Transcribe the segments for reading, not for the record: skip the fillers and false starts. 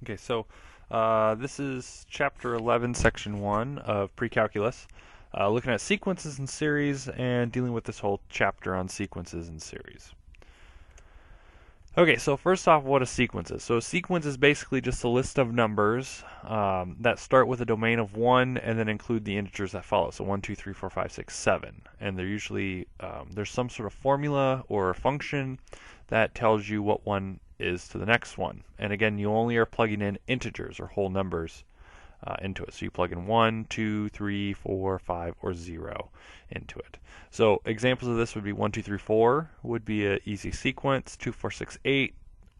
Okay, so this is chapter 11, section 1 of Pre-Calculus, looking at sequences and series and dealing with this whole chapter on sequences and series. Okay, so first off, what a sequence is. So a sequence is basically just a list of numbers that start with a domain of 1 and then include the integers that follow. So 1, 2, 3, 4, 5, 6, 7. And they're usually, there's some sort of formula or function that tells you what one is to the next one. And again, you only are plugging in integers or whole numbers into it. So you plug in 1, 2, 3, 4, 5, or 0 into it. So examples of this would be 1, 2, 3, 4 would be an easy sequence. 2, 4, 6, 8,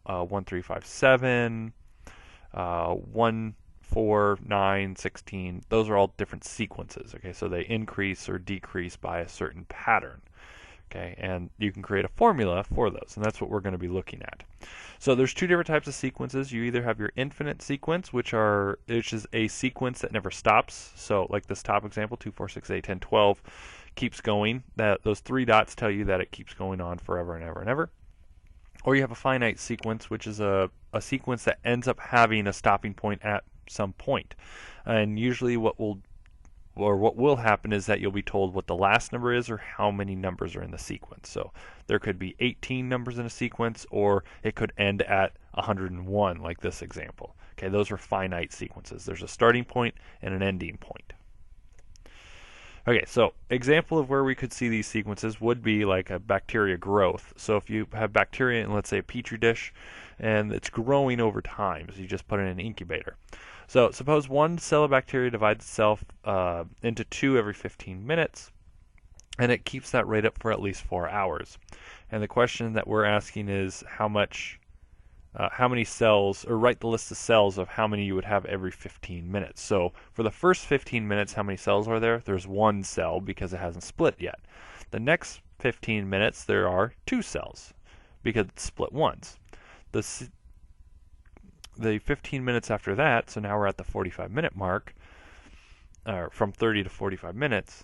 1, 3, 5, 7, 1, 4, 9, 16. Those are all different sequences. Okay, so they increase or decrease by a certain pattern. Okay, and you can create a formula for those, and that's what we're going to be looking at. So there's two different types of sequences. You either have your infinite sequence, which is a sequence that never stops. So like this top example, 2, 4, 6, 8, 10, 12, keeps going. Those three dots tell you that it keeps going on forever and ever and ever. Or you have a finite sequence, which is a sequence that ends up having a stopping point at some point. And usually what will happen is that you'll be told what the last number is or how many numbers are in the sequence. So there could be 18 numbers in a sequence, or it could end at 101, like this example. Okay, those are finite sequences. There's a starting point and an ending point. Okay, so example of where we could see these sequences would be like a bacteria growth. So if you have bacteria in, let's say, a petri dish, and it's growing over time, so you just put it in an incubator. So suppose one cell of bacteria divides itself into 2 every 15 minutes, and it keeps that rate up for at least 4 hours. And the question that we're asking is how many cells, or write the list of cells of how many you would have every 15 minutes. So for the first 15 minutes, how many cells are there? There's 1 cell because it hasn't split yet. The next 15 minutes, there are 2 cells because it's split once. The 15 minutes after that, so now we're at the 45-minute mark, from 30 to 45 minutes,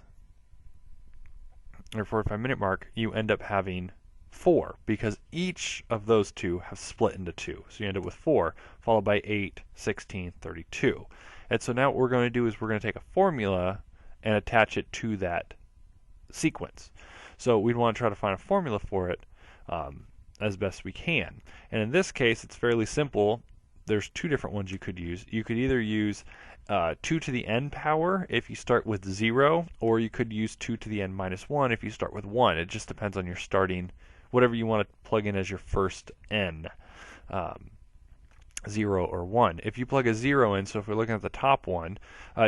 or 45-minute mark, you end up having 4, because each of those 2 have split into 2. So you end up with 4, followed by 8, 16, 32. And so now what we're going to do is we're going to take a formula and attach it to that sequence. So we'd want to try to find a formula for it as best we can. And in this case, it's fairly simple. There's 2 different ones you could use. You could either use 2 to the n power if you start with 0, or you could use 2 to the n minus 1 if you start with 1. It just depends on your starting, whatever you want to plug in as your first n, 0 or 1. If you plug a 0 in, so if we're looking at the top one,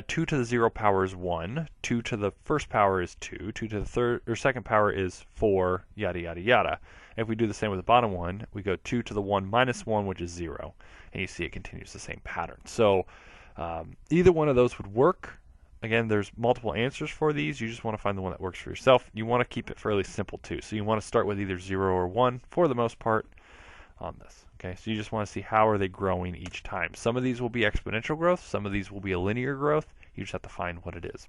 2 to the 0 power is 1, 2 to the first power is 2, 2 to the third or second power is 4, yada yada yada. If we do the same with the bottom one, we go 2 to the 1 minus 1, which is 0. And you see it continues the same pattern. So either one of those would work. Again, there's multiple answers for these. You just want to find the one that works for yourself. You want to keep it fairly simple too. So you want to start with either 0 or 1 for the most part on this. Okay, so you just want to see how are they growing each time. Some of these will be exponential growth. Some of these will be a linear growth. You just have to find what it is.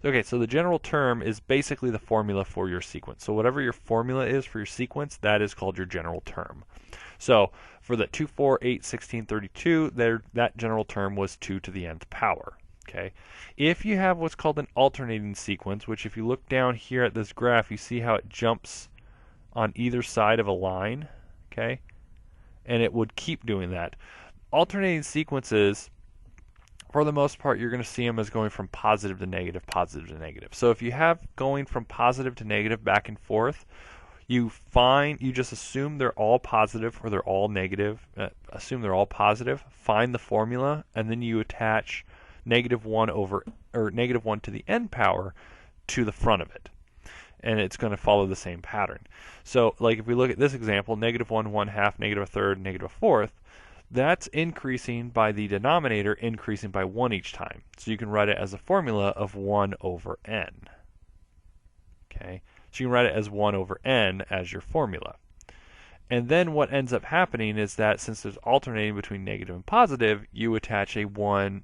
Okay, so the general term is basically the formula for your sequence. So whatever your formula is for your sequence, that is called your general term. So for the 2, 4, 8, 16, 32, that general term was 2 to the nth power. Okay. If you have what's called an alternating sequence, which if you look down here at this graph, you see how it jumps on either side of a line. Okay. And it would keep doing that. Alternating sequences, for the most part, you're going to see them as going from positive to negative, positive to negative. So if you have going from positive to negative back and forth, you just assume they're all positive or they're all negative. Assume they're all positive. Find the formula, and then you attach negative 1 to the n power to the front of it, and it's going to follow the same pattern. So, like if we look at this example, negative 1, 1/2, negative a third, negative a fourth, that's increasing by the denominator increasing by 1 each time. So you can write it as a formula of 1 over n. Okay. So you can write it as 1 over n as your formula. And then what ends up happening is that since there's alternating between negative and positive, you attach a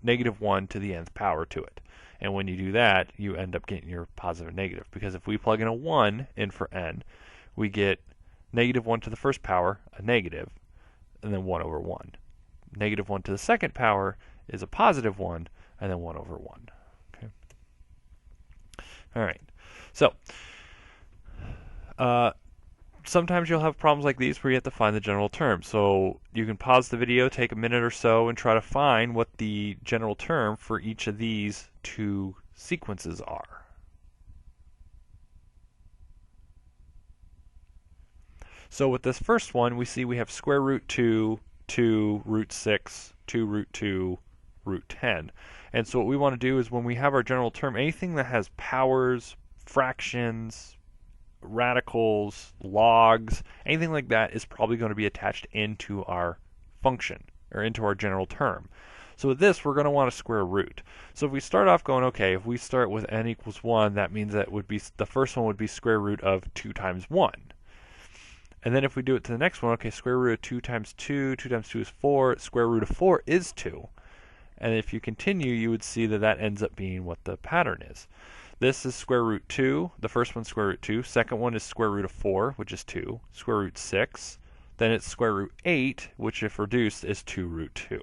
negative 1 to the nth power to it. And when you do that, you end up getting your positive and negative. Because if we plug in a 1 in for n, we get negative 1 to the first power, a negative, and then 1 over 1. negative 1 to the second power is a positive 1, and then 1 over 1. Okay. All right. So sometimes you'll have problems like these where you have to find the general term. So you can pause the video, take a minute or so, and try to find what the general term for each of these two sequences are. So with this first one, we see we have square root 2, 2, root 6, 2, root 2, root 10. And so what we want to do is when we have our general term, anything that has powers, fractions, radicals, logs, anything like that is probably going to be attached into our function or into our general term. So with this, we're going to want a square root. So if we start off going, okay, if we start with n equals 1, that means that would be the first one would be square root of 2 times 1. And then if we do it to the next one, okay, square root of 2 times 2, 2 times 2 is 4, square root of 4 is 2. And if you continue, you would see that that ends up being what the pattern is. This is square root 2, the first one's square root 2, second one is square root of 4, which is 2, square root 6, then it's square root 8, which if reduced is 2 root 2.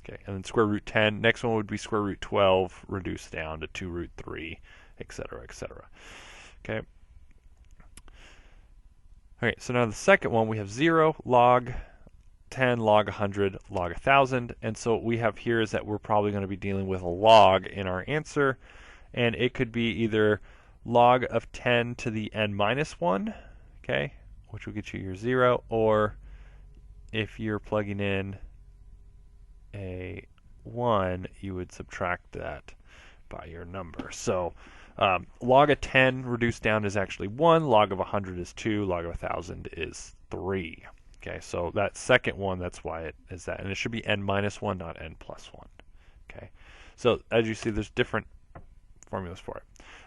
Okay, and then square root 10, next one would be square root 12, reduced down to 2 root 3, etc., etc. Okay. Okay, so now the second one, we have 0, log 10, log 100, log 1,000, and so what we have here is that we're probably going to be dealing with a log in our answer, and it could be either log of 10 to the n minus 1, okay, which will get you your 0, or if you're plugging in a 1, you would subtract that by your number. So log of 10 reduced down is actually 1, log of 100 is 2, log of 1,000 is 3. Okay, so that second one, that's why it is that. And it should be n minus 1, not n plus 1. Okay, so as you see, there's different formulas for it.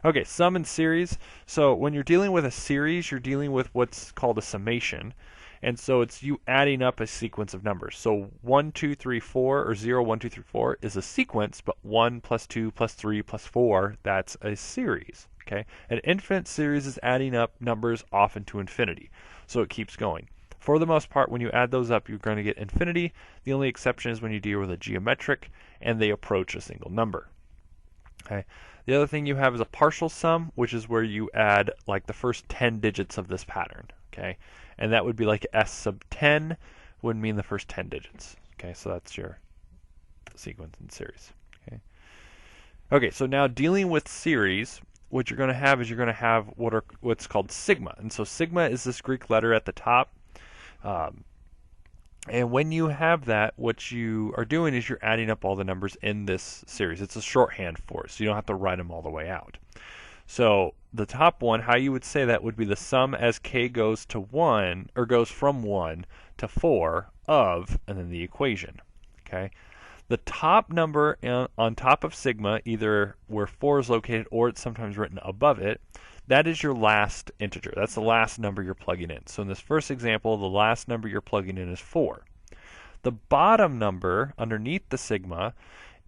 Okay, sum and series. So when you're dealing with a series, you're dealing with what's called a summation. And so it's you adding up a sequence of numbers. So 1, 2, 3, 4, or 0, 1, 2, 3, 4 is a sequence, but 1 plus 2 plus 3 plus 4, that's a series. Okay, an infinite series is adding up numbers off into infinity. So it keeps going. For the most part, when you add those up, you're going to get infinity. The only exception is when you deal with a geometric and they approach a single number. Okay. The other thing you have is a partial sum, which is where you add like the first 10 digits of this pattern. Okay, and that would be like s sub 10 would mean the first 10 digits. Okay, so that's your sequence and series. Okay. Okay, so now dealing with series, what you're going to have is you're going to have what's called sigma, and so sigma is this Greek letter at the top. And when you have that, what you are doing is you're adding up all the numbers in this series. It's a shorthand for it, so you don't have to write them all the way out. So the top one, how you would say that would be the sum as k goes to 1, or goes from 1 to 4 of, and then the equation. Okay. The top number on top of sigma, either where 4 is located or it's sometimes written above it, that is your last integer. That's the last number you're plugging in. So in this first example, the last number you're plugging in is 4. The bottom number underneath the sigma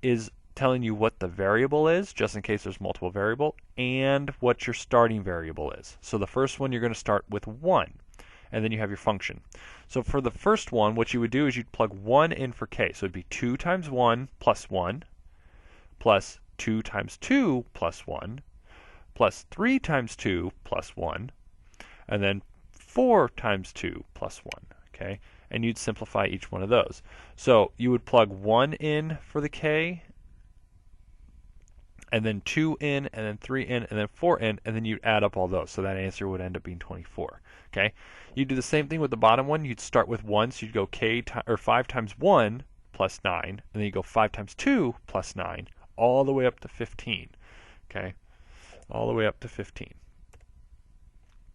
is telling you what the variable is, just in case there's multiple variable, and what your starting variable is. So the first one, you're going to start with 1, and then you have your function. So for the first one, what you would do is you'd plug 1 in for k. So it'd be 2 times 1 plus 1, plus 2 times 2 plus 1, plus 3 times 2 plus 1, and then 4 times 2 plus 1, okay? And you'd simplify each one of those. So you would plug 1 in for the k, and then 2 in, and then 3 in, and then 4 in, and then you'd add up all those. So that answer would end up being 24, okay? You do the same thing with the bottom one. You'd start with 1, so you'd go or 5 times 1 plus 9, and then you go 5 times 2 plus 9, all the way up to 15, okay? All the way up to 15.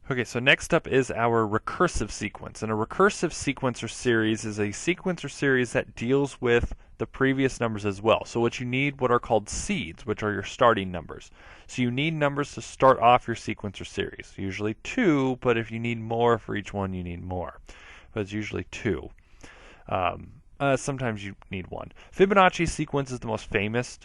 Okay, so next up is our recursive sequence. And a recursive sequence or series is a sequence or series that deals with the previous numbers as well. So what you need, what are called seeds, which are your starting numbers. So you need numbers to start off your sequence or series. Usually 2, but if you need more for each one, you need more. But it's usually 2. Sometimes you need 1. Fibonacci sequence is the most famous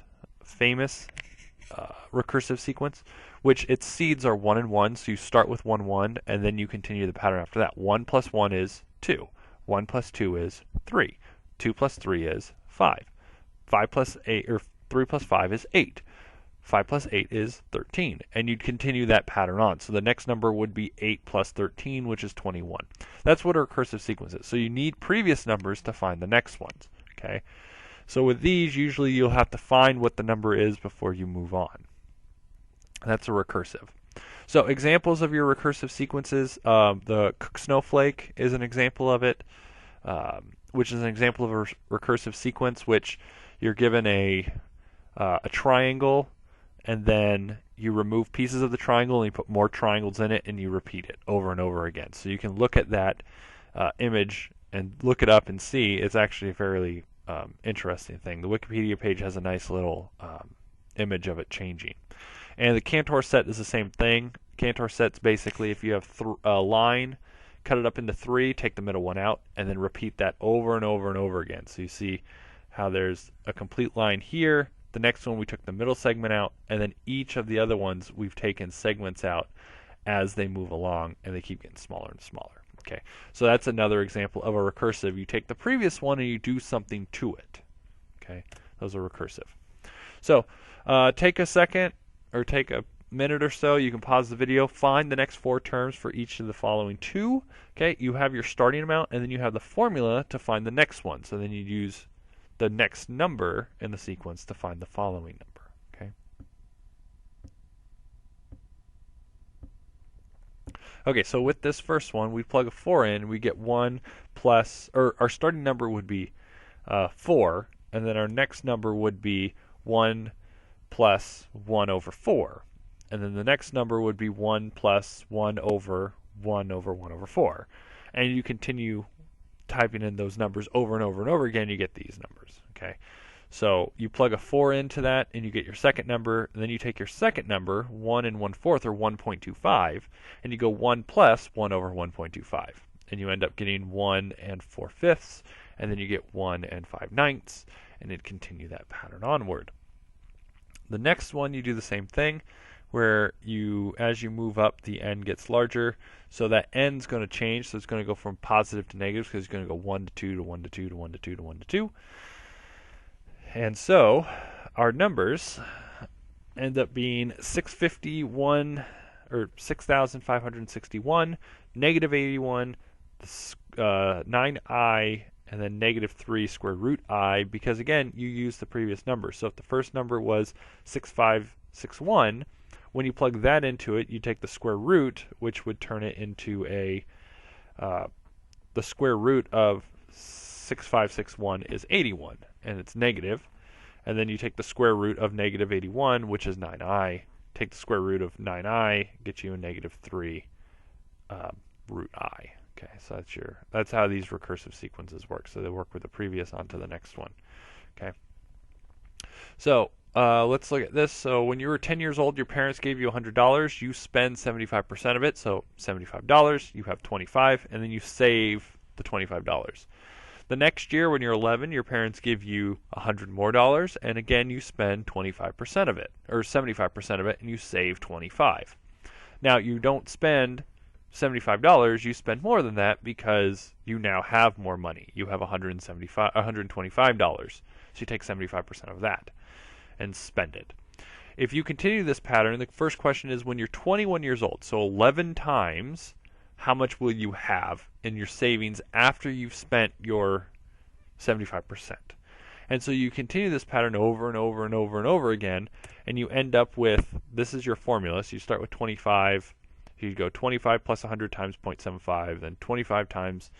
recursive sequence, which its seeds are 1 and 1, so you start with 1, 1, and then you continue the pattern after that. 1 plus 1 is 2. 1 plus 2 is 3. 2 plus 3 is 5. 5 plus 8, or 3 plus 5 is 8. 5 plus 8 is 13. And you'd continue that pattern on. So the next number would be 8 plus 13, which is 21. That's what a recursive sequence is. So you need previous numbers to find the next ones. Okay. So with these, usually you'll have to find what the number is before you move on. That's a recursive. So examples of your recursive sequences, the Cook Snowflake is an example of it, which is an example of a recursive sequence, which you're given a triangle, and then you remove pieces of the triangle and you put more triangles in it, and you repeat it over and over again. So you can look at that image and look it up and see. It's actually a fairly interesting thing. The Wikipedia page has a nice little image of it changing. And the Cantor set is the same thing. Cantor set's basically if you have a line, cut it up into 3, take the middle one out, and then repeat that over and over and over again. So you see how there's a complete line here. The next one we took the middle segment out, and then each of the other ones we've taken segments out as they move along, and they keep getting smaller and smaller. Okay, so that's another example of a recursive. You take the previous one and you do something to it. Okay, those are recursive. So take a second, or take a minute or so. You can pause the video, find the next 4 terms for each of the following 2. Okay, you have your starting amount, and then you have the formula to find the next one. So then you use the next number in the sequence to find the following number. Okay. Okay, so with this first one, we plug a 4 in, we get 1 plus, or our starting number would be 4, and then our next number would be 1 plus 1 over 4. And then the next number would be 1 plus 1 over 1 over 1 over 4. And you continue typing in those numbers over and over and over again, you get these numbers. Okay, so you plug a 4 into that, and you get your second number. And then you take your second number, 1 and 1/4, or 1.25, and you go 1 plus 1 over 1.25. And you end up getting 1 and 4/5, and then you get 1 and 5/9, and it continue that pattern onward. The next one, you do the same thing, where you, as you move up, the n gets larger. So that n's going to change. So it's going to go from positive to negative, because it's going to go 1 to 2 to 1 to 2 to 1 to 2 to 1 to 2. And so our numbers end up being 651, or 6,561, negative 81, 9i, and then negative 3 square root I, because again, you use the previous number. So if the first number was 6561, when you plug that into it, you take the square root, which would turn it into the square root of 6561 is 81, and it's negative. And then you take the square root of negative 81, which is 9i. Take the square root of 9i, gets you a negative 3 root I. Okay, so that's how these recursive sequences work. So they work with the previous onto the next one. Okay. So let's look at this. So when you were 10 years old, your parents gave you $100. You spend 75% of it, so $75. You have $25, and then you save the $25. The next year, when you're 11, your parents give you $100 more, and again, you spend 25% of it, or 75% of it, and you save $25. Now, you don't spend $75, you spend more than that because you now have more money. You have $125, so you take 75% of that and spend it. If you continue this pattern, the first question is when you're 21 years old, so 11 times, how much will you have in your savings after you've spent your 75%? And so you continue this pattern over and over and over and over again, and you end up with, this is your formula, so you start with 25, you go 25 plus 100 times 0.75, then 25 times,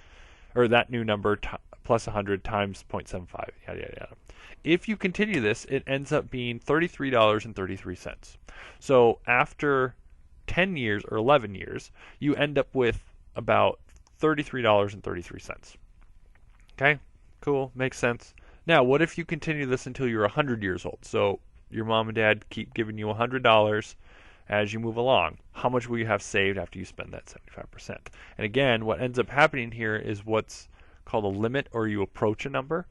or that new number plus 100 times 0.75, yada, yada, yada. If you continue this, it ends up being $33.33. So after 10 years or 11 years, you end up with about $33.33. Okay, cool, makes sense. Now, what if you continue this until you're 100 years old? So your mom and dad keep giving you $100 as you move along. How much will you have saved after you spend that 75%? And again, what ends up happening here is what's called a limit, or you approach a number.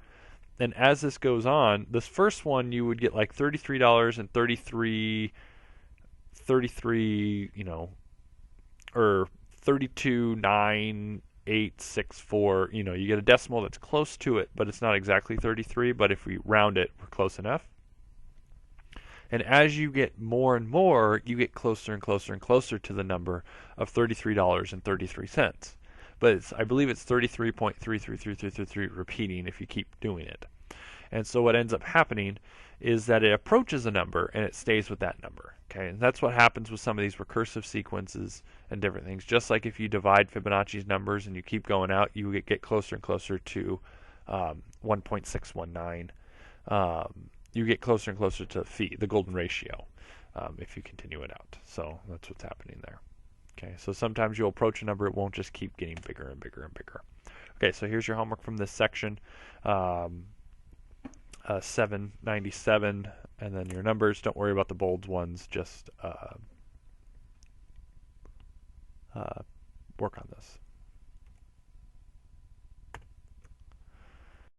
And as this goes on, this first one you would get like $33.33, or 32.9 0.864. You get a decimal that's close to it, but it's not exactly 33. But if we round it, we're close enough. And as you get more and more, you get closer and closer and closer to the number of $33.33. But I believe it's 33.333333 repeating if you keep doing it. And so what ends up happening is that it approaches a number and it stays with that number. Okay, and that's what happens with some of these recursive sequences and different things. Just like if you divide Fibonacci's numbers and you keep going out, you get closer and closer to 1.619. You get closer and closer to phi, the golden ratio, if you continue it out. So that's what's happening there. Okay, so sometimes you'll approach a number, it won't just keep getting bigger and bigger and bigger. Okay, so here's your homework from this section. 797, and then your numbers. Don't worry about the bold ones, just work on this.